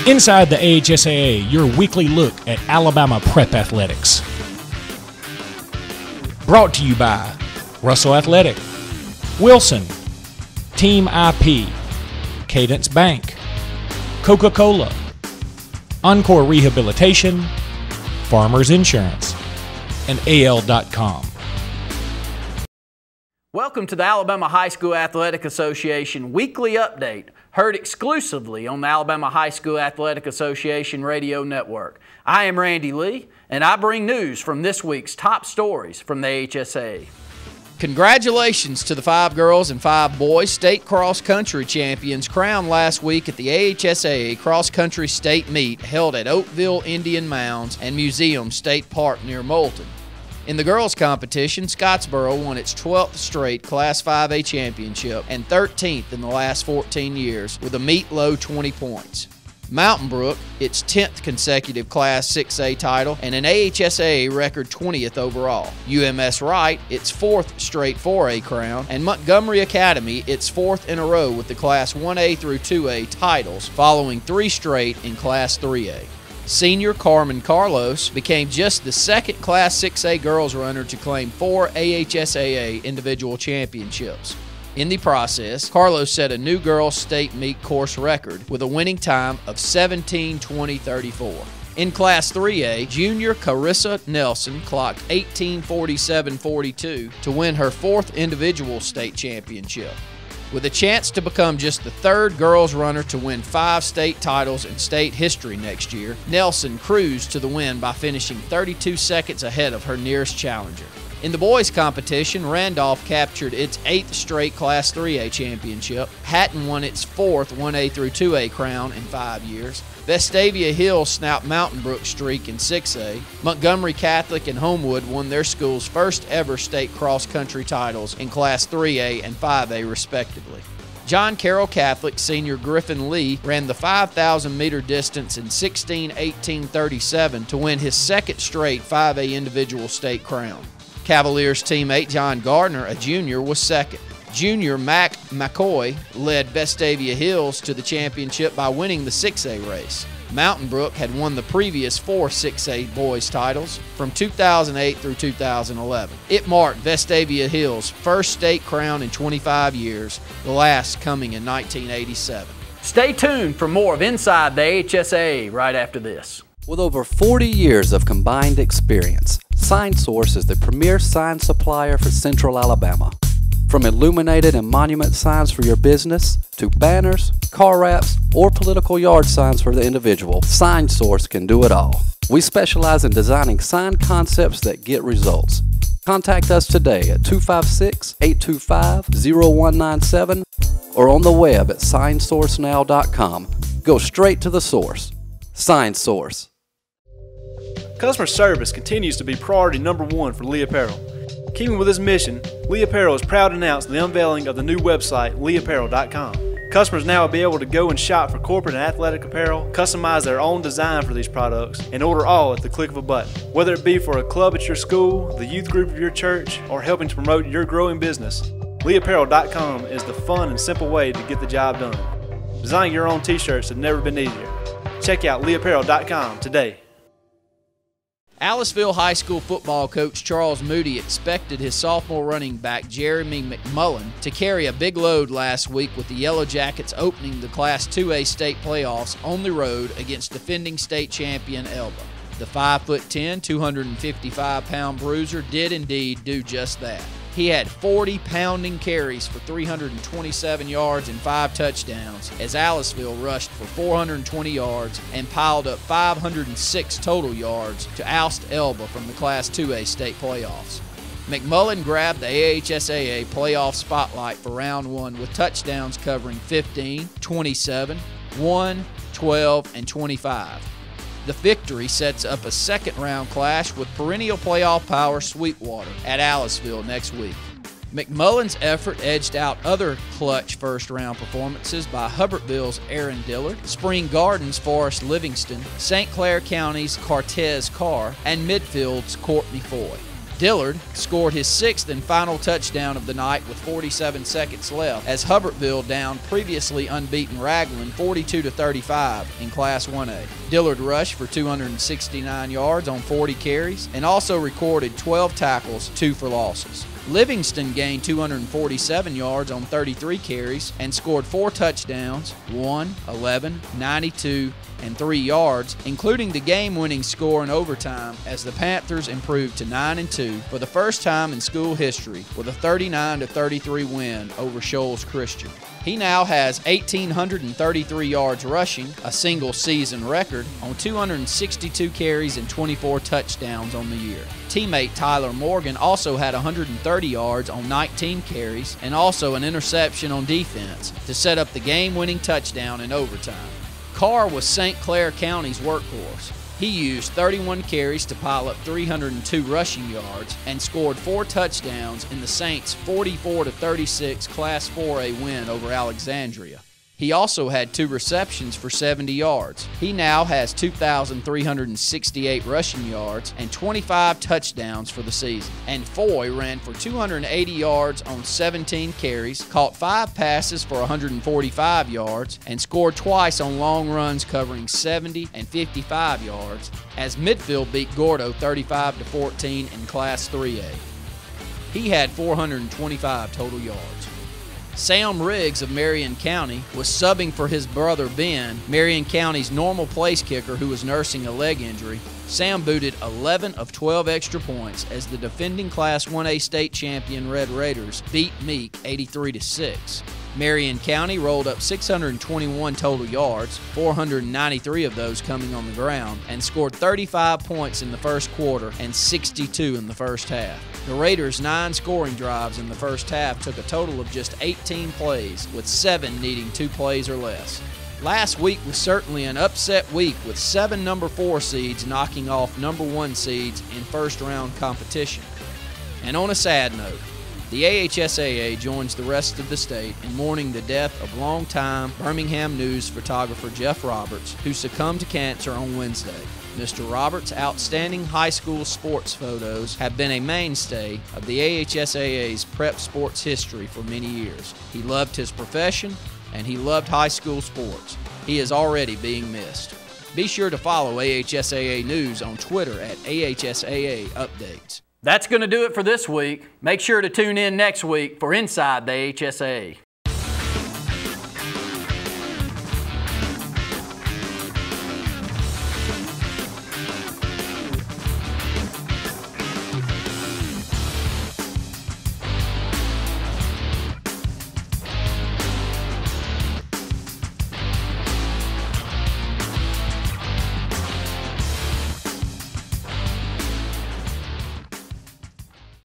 Inside the AHSAA, your weekly look at Alabama prep athletics. Brought to you by Russell Athletic, Wilson, Team IP, Cadence Bank, Coca-Cola, Encore Rehabilitation, Farmers Insurance, and AL.com. Welcome to the Alabama High School Athletic Association Weekly Update, heard exclusively on the Alabama High School Athletic Association Radio Network. I am Randy Lee, and I bring news from this week's top stories from the AHSAA. Congratulations to the 5 girls and 5 boys state cross-country champions crowned last week at the AHSAA cross-country state meet held at Oakville Indian Mounds and Museum State Park near Moulton. In the girls' competition, Scottsboro won its 12th straight Class 5A championship and 13th in the last 14 years with a meet-low 20 points. Mountain Brook, its 10th consecutive Class 6A title and an AHSAA record 20th overall. UMS Wright, its 4th straight 4A crown, and Montgomery Academy, its 4th in a row with the Class 1A through 2A titles, following 3 straight in Class 3A. Senior Carmen Carlos became just the 2nd Class 6A girls runner to claim 4 AHSAA individual championships. In the process, Carlos set a new girls state meet course record with a winning time of 17:20:34. In Class 3A, junior Carissa Nelson clocked 18:47:42 to win her 4th individual state championship. With a chance to become just the 3rd girls runner to win 5 state titles in state history next year, Nelson cruised to the win by finishing 32 seconds ahead of her nearest challenger. In the boys' competition, Randolph captured its 8th straight Class 3A championship. Hatton won its 4th 1A through 2A crown in 5 years. Vestavia Hills snapped Mountain Brook's streak in 6A. Montgomery Catholic and Homewood won their school's first ever state cross-country titles in Class 3A and 5A respectively. John Carroll Catholic senior Griffin Lee ran the 5,000-meter distance in 16:18:37 to win his 2nd straight 5A individual state crown. Cavaliers teammate John Gardner, a junior, was 2nd. Junior Mac McCoy led Vestavia Hills to the championship by winning the 6A race. Mountain Brook had won the previous 4 6A boys titles from 2008 through 2011. It marked Vestavia Hills' first state crown in 25 years, the last coming in 1987. Stay tuned for more of Inside the AHSAA right after this. With over 40 years of combined experience, SignSource is the premier sign supplier for Central Alabama. From illuminated and monument signs for your business, to banners, car wraps, or political yard signs for the individual, SignSource can do it all. We specialize in designing sign concepts that get results. Contact us today at 256-825-0197 or on the web at signsourcenow.com. Go straight to the source. SignSource. Customer service continues to be priority number 1 for Lee Apparel. Keeping with this mission, Lee Apparel is proud to announce the unveiling of the new website, leeapparel.com. Customers now will be able to go and shop for corporate and athletic apparel, customize their own design for these products, and order all at the click of a button. Whether it be for a club at your school, the youth group of your church, or helping to promote your growing business, leeapparel.com is the fun and simple way to get the job done. Designing your own t-shirts has never been easier. Check out leeapparel.com today. Aliceville High School football coach Charles Moody expected his sophomore running back Jeremy McMullen to carry a big load last week with the Yellow Jackets opening the Class 2A state playoffs on the road against defending state champion Elba. The 5'10", 255-pound bruiser did indeed do just that. He had 40 pounding carries for 327 yards and 5 touchdowns as Aliceville rushed for 420 yards and piled up 506 total yards to oust Elba from the Class 2A state playoffs. McMullen grabbed the AHSAA playoff spotlight for round 1 with touchdowns covering 15, 27, 1, 12, and 25. The victory sets up a second-round clash with perennial playoff power Sweetwater at Aliceville next week. McMullen's effort edged out other clutch first-round performances by Hubbardsville's Aaron Dillard, Spring Gardens' Forrest Livingston, St. Clair County's Cortez Carr, and Midfield's Courtney Foy. Dillard scored his 6th and final touchdown of the night with 47 seconds left as Hubbardsville downed previously unbeaten Raglan 42-35 in Class 1A. Dillard rushed for 269 yards on 40 carries and also recorded 12 tackles, 2 for losses. Livingston gained 247 yards on 33 carries and scored 4 touchdowns, 1, 11, 92, and 3 yards, including the game-winning score in overtime as the Panthers improved to 9-2 for the first time in school history with a 39-33 win over Shoals Christian. He now has 1,833 yards rushing, a single-season record, on 262 carries and 24 touchdowns on the year. Teammate Tyler Morgan also had 130 yards on 19 carries and also an interception on defense to set up the game-winning touchdown in overtime. Carr was St. Clair County's workhorse. He used 31 carries to pile up 302 rushing yards and scored 4 touchdowns in the Saints' 44-36 Class 4A win over Alexandria. He also had 2 receptions for 70 yards. He now has 2,368 rushing yards and 25 touchdowns for the season. And Foy ran for 280 yards on 17 carries, caught 5 passes for 145 yards, and scored twice on long runs covering 70 and 55 yards as Midfield beat Gordo 35-14 in Class 3A. He had 425 total yards. Sam Riggs of Marion County was subbing for his brother Ben, Marion County's normal place kicker who was nursing a leg injury. Sam booted 11 of 12 extra points as the defending Class 1A state champion Red Raiders beat Meek 83-6. Marion County rolled up 621 total yards, 493 of those coming on the ground, and scored 35 points in the first quarter and 62 in the first half. The Raiders' 9 scoring drives in the first half took a total of just 18 plays, with 7 needing 2 plays or less. Last week was certainly an upset week with 7 number 4 seeds knocking off number 1 seeds in first-round competition. And on a sad note, the AHSAA joins the rest of the state in mourning the death of longtime Birmingham News photographer Jeff Roberts, who succumbed to cancer on Wednesday. Mr. Roberts' outstanding high school sports photos have been a mainstay of the AHSAA's prep sports history for many years. He loved his profession, and he loved high school sports. He is already being missed. Be sure to follow AHSAA News on Twitter at AHSAA Updates. That's going to do it for this week. Make sure to tune in next week for Inside the AHSAA.